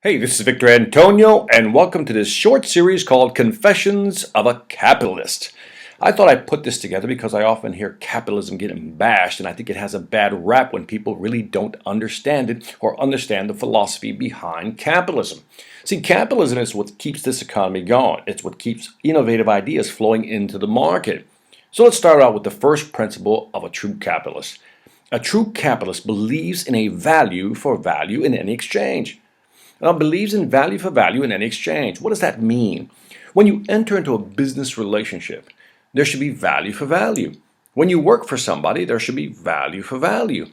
Hey, this is Victor Antonio, and welcome to this short series called Confessions of a Capitalist. I thought I'd put this together because I often hear capitalism getting bashed, and I think it has a bad rap when people really don't understand it or understand the philosophy behind capitalism. See, capitalism is what keeps this economy going. It's what keeps innovative ideas flowing into the market. So let's start out with the first principle of a true capitalist. A true capitalist believes in a value for value in any exchange. Now, believes in value for value in any exchange. What does that mean? When you enter into a business relationship, there should be value for value. When you work for somebody, there should be value for value.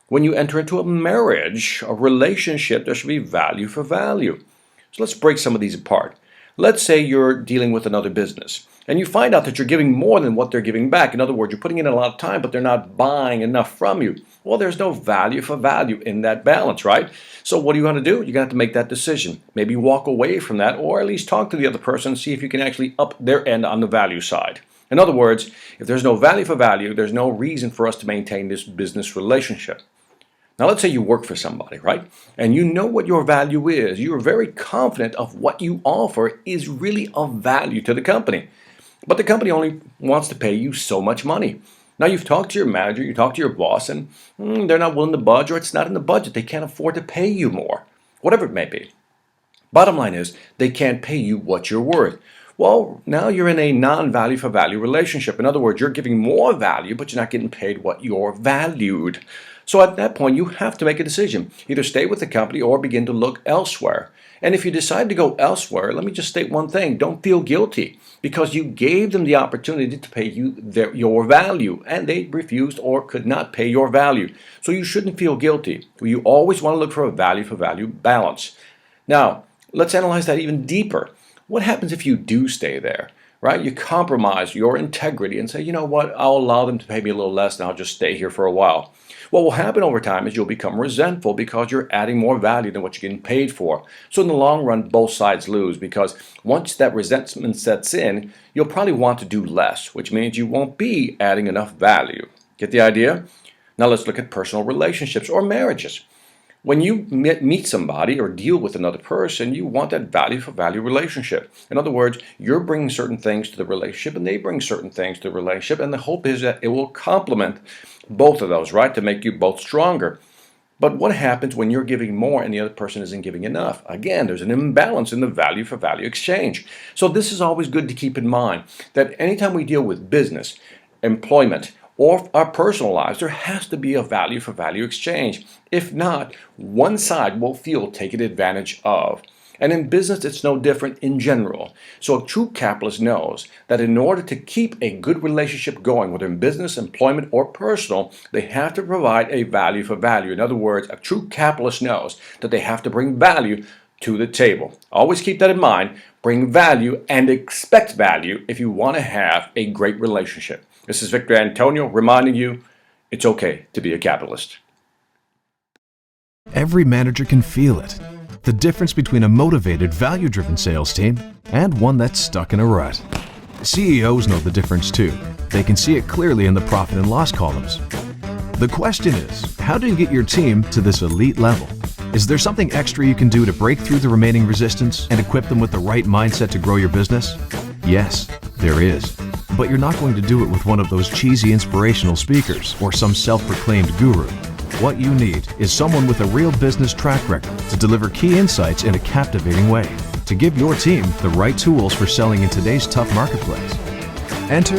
When you enter into a marriage, a relationship, there should be value for value. So let's break some of these apart. Let's say you're dealing with another business and you find out that you're giving more than what they're giving back. In other words, you're putting in a lot of time, but they're not buying enough from you. Well, there's no value for value in that balance, right? So what are you going to do? You're going to have to make that decision. Maybe walk away from that, or at least talk to the other person and see if you can actually up their end on the value side. In other words, if there's no value for value, there's no reason for us to maintain this business relationship. Now, let's say you work for somebody, right? And you know what your value is. You're very confident of what you offer is really of value to the company. But the company only wants to pay you so much money. Now, you've talked to your manager, you talked to your boss, and they're not willing to budge, or it's not in the budget. They can't afford to pay you more, whatever it may be. Bottom line is, they can't pay you what you're worth. Well, now you're in a non-value for value relationship. In other words, you're giving more value, but you're not getting paid what you're valued. So at that point, you have to make a decision. Either stay with the company or begin to look elsewhere. And if you decide to go elsewhere, let me just state one thing. Don't feel guilty because you gave them the opportunity to pay you your value, and they refused or could not pay your value. So you shouldn't feel guilty. You always want to look for a value for value balance. Now, let's analyze that even deeper. What happens if you do stay there? Right? You compromise your integrity and say, you know what, I'll allow them to pay me a little less and I'll just stay here for a while. What will happen over time is you'll become resentful because you're adding more value than what you're getting paid for. So in the long run, both sides lose because once that resentment sets in, you'll probably want to do less, which means you won't be adding enough value. Get the idea? Now let's look at personal relationships or marriages. When you meet somebody or deal with another person, you want that value for value relationship. In other words, you're bringing certain things to the relationship and they bring certain things to the relationship, and the hope is that it will complement both of those, right, to make you both stronger. But what happens when you're giving more and the other person isn't giving enough? Again, there's an imbalance in the value for value exchange. So this is always good to keep in mind that anytime we deal with business, employment, or our personal lives, there has to be a value for value exchange. If not, one side will feel taken advantage of. And in business, it's no different in general. So a true capitalist knows that in order to keep a good relationship going, whether in business, employment, or personal, they have to provide a value for value. In other words, a true capitalist knows that they have to bring value to the table. Always keep that in mind. Bring value and expect value if you want to have a great relationship. This is Victor Antonio reminding you it's okay to be a capitalist. Every manager can feel it. The difference between a motivated, value-driven sales team and one that's stuck in a rut. CEOs know the difference too. They can see it clearly in the profit and loss columns. The question is, how do you get your team to this elite level? Is there something extra you can do to break through the remaining resistance and equip them with the right mindset to grow your business? Yes, there is. But you're not going to do it with one of those cheesy inspirational speakers or some self-proclaimed guru. What you need is someone with a real business track record to deliver key insights in a captivating way, to give your team the right tools for selling in today's tough marketplace. Enter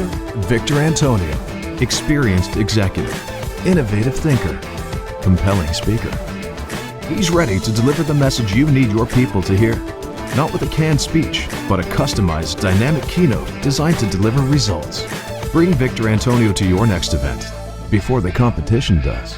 Victor Antonio, experienced executive, innovative thinker, compelling speaker. He's ready to deliver the message you need your people to hear. Not with a canned speech, but a customized, dynamic keynote designed to deliver results. Bring Victor Antonio to your next event before the competition does.